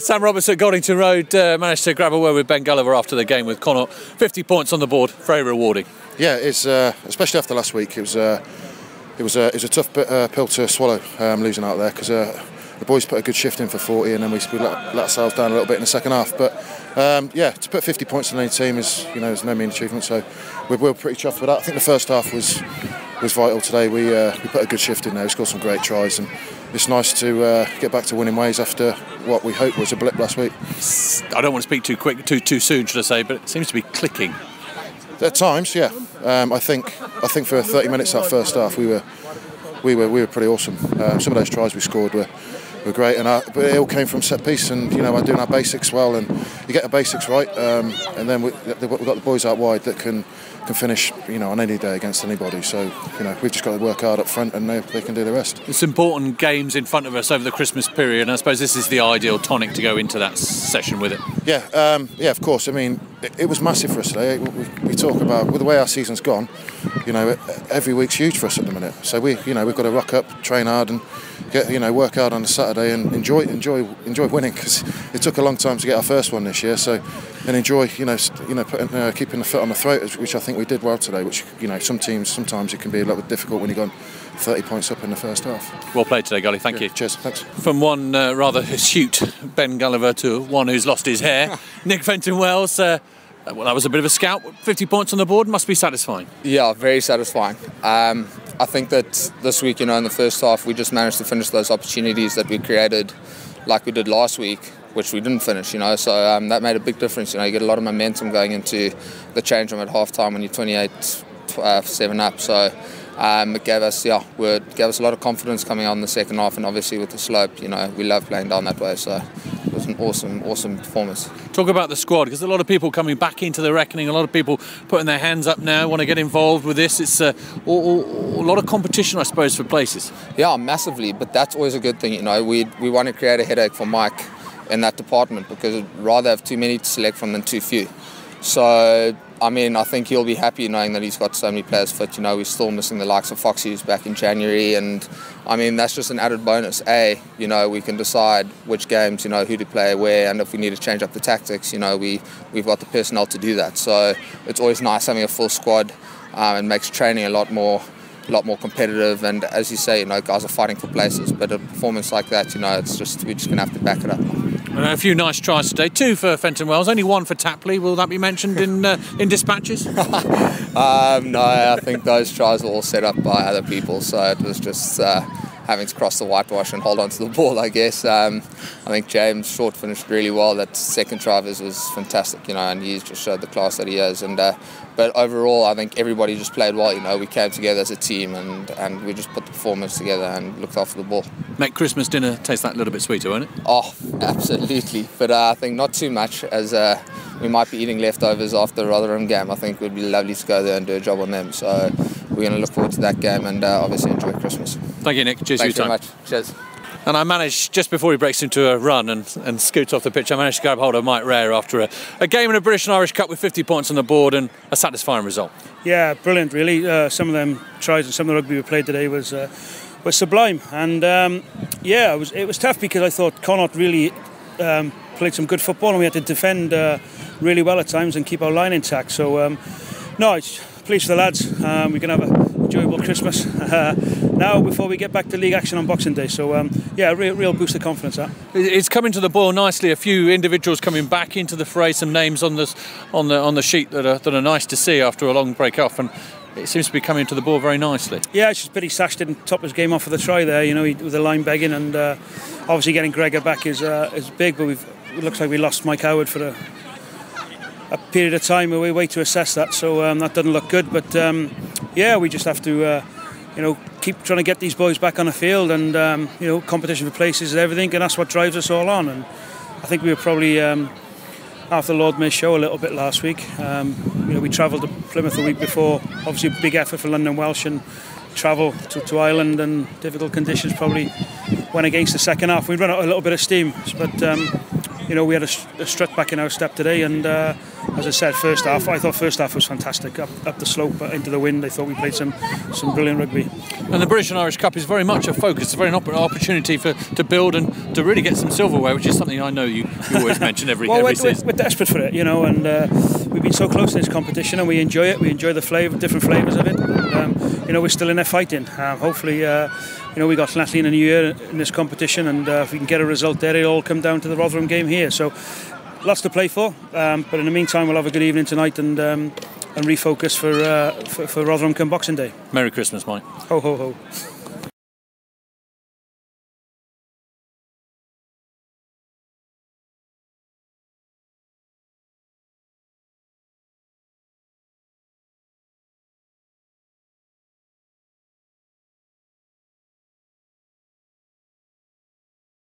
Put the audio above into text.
Sam Roberts at Goldington Road managed to grab a word with Ben Gulliver after the game with Connacht. 50 points on the board, very rewarding. Yeah, it's especially after last week. It was a tough pill to swallow, losing out there, because the boys put a good shift in for 40, and then we let ourselves down a little bit in the second half. But yeah, to put 50 points on any team is no mean achievement. So we're pretty chuffed with that. I think the first half was vital today. We put a good shift in there. We scored some great tries, and it's nice to get back to winning ways after what we hoped was a blip last week. I don't want to speak too quick, too soon, should I say? But it seems to be clicking. At times, yeah. I think for 30 minutes that first half we were pretty awesome. Some of those tries we scored were great, but it all came from set piece, and we're doing our basics well, and you get the basics right, and then we've got the boys out wide that can finish on any day against anybody. So we've just got to work hard up front, and they can do the rest. It's important games in front of us over the Christmas period, and I suppose this is the ideal tonic to go into that session with it. Yeah, of course. I mean, it was massive for us today. We talk about, with the way our season's gone, every week's huge for us at the minute. So we've got to rock up, train hard, and work hard on a Saturday and enjoy winning, because it took a long time to get our first one this year. So, and enjoy keeping the foot on the throat, which I think we did well today. Which sometimes it can be a little bit difficult when you've gone 30 points up in the first half. Well played today, Gully. Thank you. Cheers. Thanks. From one rather astute Ben Gulliver to one who's lost his hair, Nick Fenton-Wells. Well, that was a bit of a scout. 50 points on the board must be satisfying. Yeah, very satisfying. I think that this week, in the first half, we just managed to finish those opportunities that we created like we did last week, which we didn't finish, so that made a big difference. You get a lot of momentum going into the change room at half-time when you're 28-7 up, so it gave us a lot of confidence coming on in the second half, and obviously with the slope, we love playing down that way, so it was an awesome performance. Talk about the squad, because a lot of people coming back into the reckoning, a lot of people putting their hands up now, want to get involved with this. It's a lot of competition, I suppose, for places. Yeah, massively, but that's always a good thing. We want to create a headache for Mike in that department, because we'd rather have too many to select from than too few. So, I think he'll be happy knowing that he's got so many players fit. We're still missing the likes of Foxy, who's back in January, and that's just an added bonus. We can decide which games, who to play where, and if we need to change up the tactics, we've got the personnel to do that. So it's always nice having a full squad, and makes training a lot more competitive. And as you say, guys are fighting for places. But a performance like that, we're just gonna have to back it up. A few nice tries today, 2 for Fenton-Wells, only 1 for Tapley. Will that be mentioned in dispatches? No, I think those tries were all set up by other people, so it was just having to cross the whitewash and hold on to the ball, I guess. I think James Short finished really well. That second try of his was fantastic, and he's just showed the class that he is. But overall, I think everybody just played well. We came together as a team, and we just put the performance together and looked after the ball. Make Christmas dinner taste that little bit sweeter, won't it? Oh, absolutely. But I think not too much, as we might be eating leftovers after the Rotherham game. I think it would be lovely to go there and do a job on them. So we're going to look forward to that game, and obviously enjoy Christmas. Thank you, Nick. Cheers for your time. Thanks very much. Cheers. And I managed, just before he breaks into a run and scoots off the pitch, I managed to grab hold of Mike Rare after a game in a British and Irish Cup with 50 points on the board and a satisfying result. Yeah, brilliant, really. Some of them tries and some of the rugby we played today was sublime. And it was tough, because I thought Connacht really played some good football, and we had to defend really well at times and keep our line intact. So, it's pleased for the lads. We can have an enjoyable Christmas now before we get back to league action on Boxing Day. So real boost of confidence. It's coming to the boil nicely. A few individuals coming back into the fray. Some names on the sheet that are nice to see after a long break off, and it seems to be coming to the ball very nicely. Yeah, it's just Billy Sash didn't top his game off with a try there. With the line begging, and obviously getting Gregor back is big. But it looks like we lost Mike Howard for a period of time. We wait to assess that, so that doesn't look good. But we just have to keep trying to get these boys back on the field, and competition for places and everything, and that's what drives us all on. And I think we were probably after the Lord Mayor's show a little bit last week. We travelled to Plymouth the week before. Obviously a big effort for London Welsh, and travel to Ireland and difficult conditions probably went against the second half. We run out a little bit of steam, but we had a strut back in our step today, and as I said, I thought first half was fantastic. Up the slope into the wind, I thought we played some brilliant rugby. And the British and Irish Cup is very much a focus. It's a very opportunity to build and to really get some silverware, which is something I know you always mention every season. We're desperate for it, and we've been so close in this competition, and we enjoy it. We enjoy the different flavours of it. And, we're still in there fighting. Hopefully, we got Llanelli in a new year in this competition, and if we can get a result there, it'll all come down to the Rotherham game here. So, lots to play for. But in the meantime, we'll have a good evening tonight and refocus for Rotherham come Boxing Day. Merry Christmas, Mike. Ho ho ho.